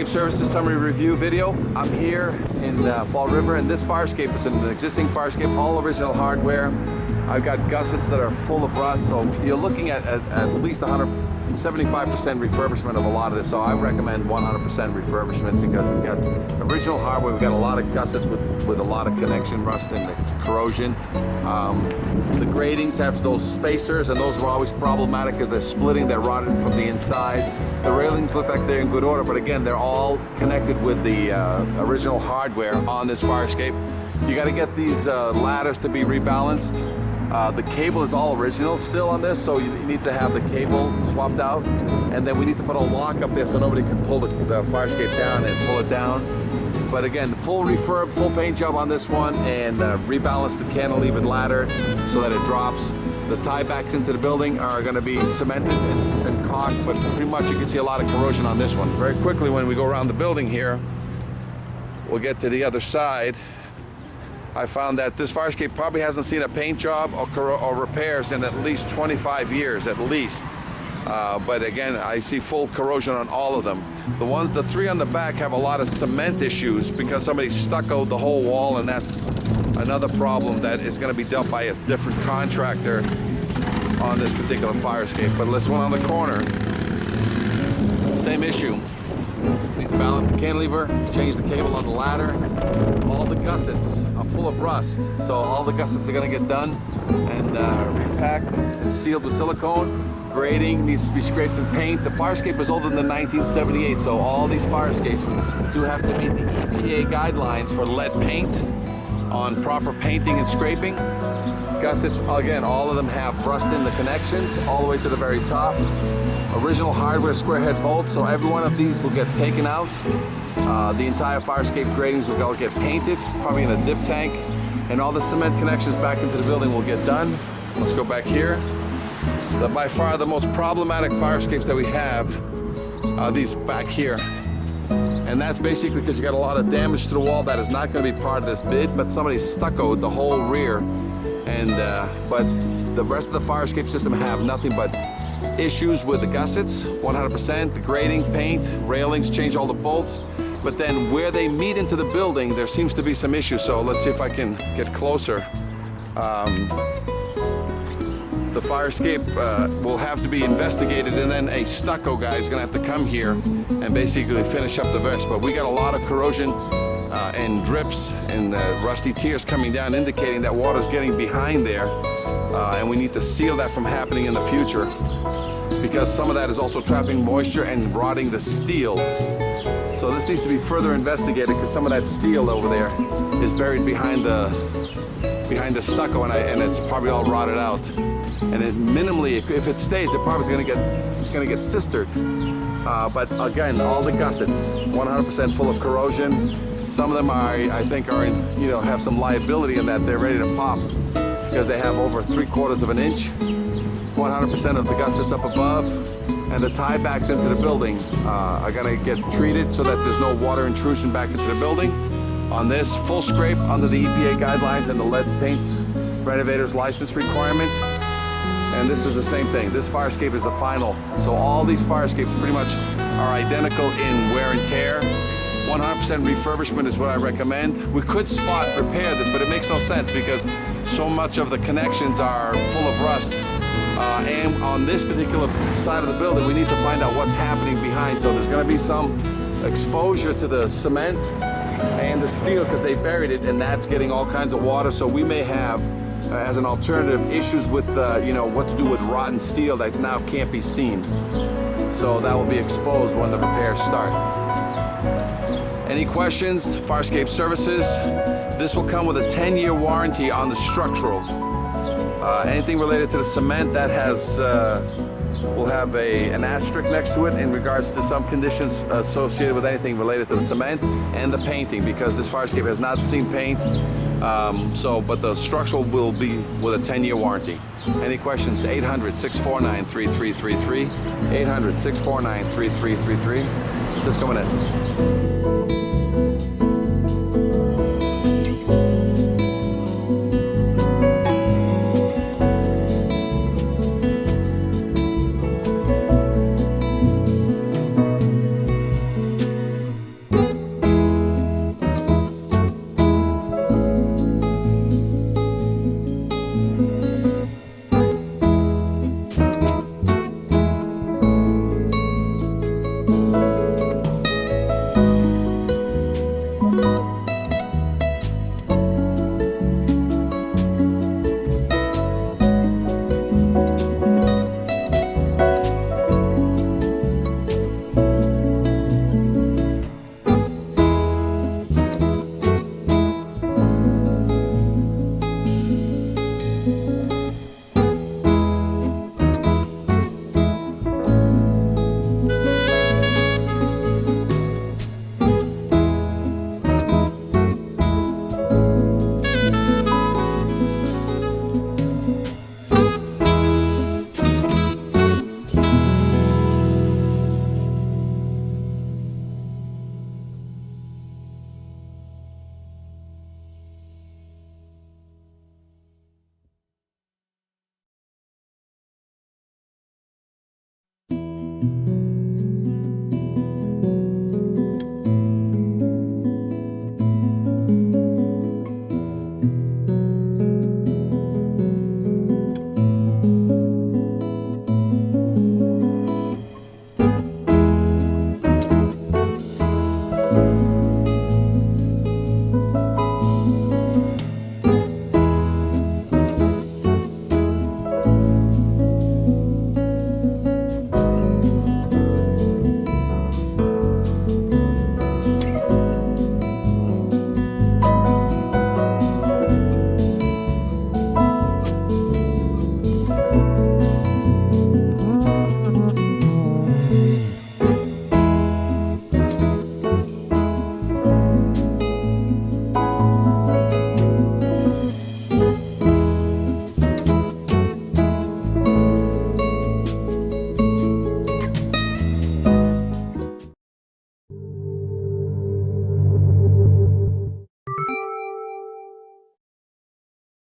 Escape Services summary review video. I'm here in Fall River, and this fire escape is an existing fire escape, all original hardware. I've got gussets that are full of rust, so you're looking at least 175% refurbishment of a lot of this. So I recommend 100% refurbishment because we've got original hardware. We've got a lot of gussets with a lot of connection rust and corrosion. The gratings have those spacers, and those are always problematic because they're splitting, they're rotting from the inside. The railings look like they're in good order, but again, they're all connected with the original hardware on this fire escape. You got to get these ladders to be rebalanced. The cable is all original still on this, so you need to have the cable swapped out. And then we need to put a lock up there so nobody can pull the fire escape down and pull it down. But again, full refurb, full paint job on this one, and rebalance the cantilevered ladder so that it drops. The tiebacks into the building are going to be cemented and caulked, but pretty much you can see a lot of corrosion on this one. Very quickly, when we go around the building here, we'll get to the other side. I found that this fire escape probably hasn't seen a paint job or repairs in at least 25 years, at least. But again, I see full corrosion on all of them. The three on the back have a lot of cement issues because somebody stuccoed the whole wall, and that's another problem that is going to be dealt by a different contractor on this particular fire escape. But this one on the corner, same issue. Need to balance the cantilever, change the cable on the ladder. All the gussets are full of rust, so all the gussets are going to get done and repacked and sealed with silicone. Grading needs to be scraped and paint. The fire escape is older than 1978, so all these fire escapes do have to meet the EPA guidelines for lead paint on proper painting and scraping. Gussets, again, all of them have rust in the connections all the way to the very top. Original hardware square head bolts, so every one of these will get taken out. The entire fire escape gratings will all get painted, probably in a dip tank, and all the cement connections back into the building will get done. Let's go back here. By far the most problematic fire escapes that we have are these back here. And that's basically because you got a lot of damage to the wall that is not going to be part of this bid, but somebody stuccoed the whole rear. And but the rest of the fire escape system have nothing but issues with the gussets, 100%, the grating, paint, railings, change all the bolts. But then where they meet into the building, there seems to be some issues. So let's see if I can get closer. The fire escape will have to be investigated, and then a stucco guy is going to have to come here and basically finish up the rest. But we got a lot of corrosion and drips and rusty tears coming down, indicating that water's getting behind there, and we need to seal that from happening in the future, because some of that is also trapping moisture and rotting the steel. So this needs to be further investigated, because some of that steel over there is buried behind the stucco, and it's probably all rotted out. And it minimally, if it stays, it probably is going to get sistered. But again, all the gussets, 100% full of corrosion. Some of them are, I think, have some liability in that they're ready to pop because they have over 3/4 of an inch. 100% of the gussets up above, and the tiebacks into the building are going to get treated so that there's no water intrusion back into the building. On this, full scrape under the EPA guidelines and the lead paint renovator's license requirement. And this is the same thing. This fire escape is the final. So all these fire escapes pretty much are identical in wear and tear. 100% refurbishment is what I recommend. We could spot repair this, but it makes no sense because so much of the connections are full of rust. And on this particular side of the building, we need to find out what's happening behind. So there's going to be some exposure to the cement and the steel because they buried it, and that's getting all kinds of water. So we may have, as an alternative, issues with what to do with rotten steel that now can't be seen. So that will be exposed when the repairs start. Any questions? Fire Escape Services. This will come with a 10-year warranty on the structural. Anything related to the cement that will have an asterisk next to it in regards to some conditions associated with anything related to the cement and the painting, because this fire escape has not seen paint. But the structural will be with a 10-year warranty. Any questions? 800-649-3333. 800-649-3333. Cisco Meneses.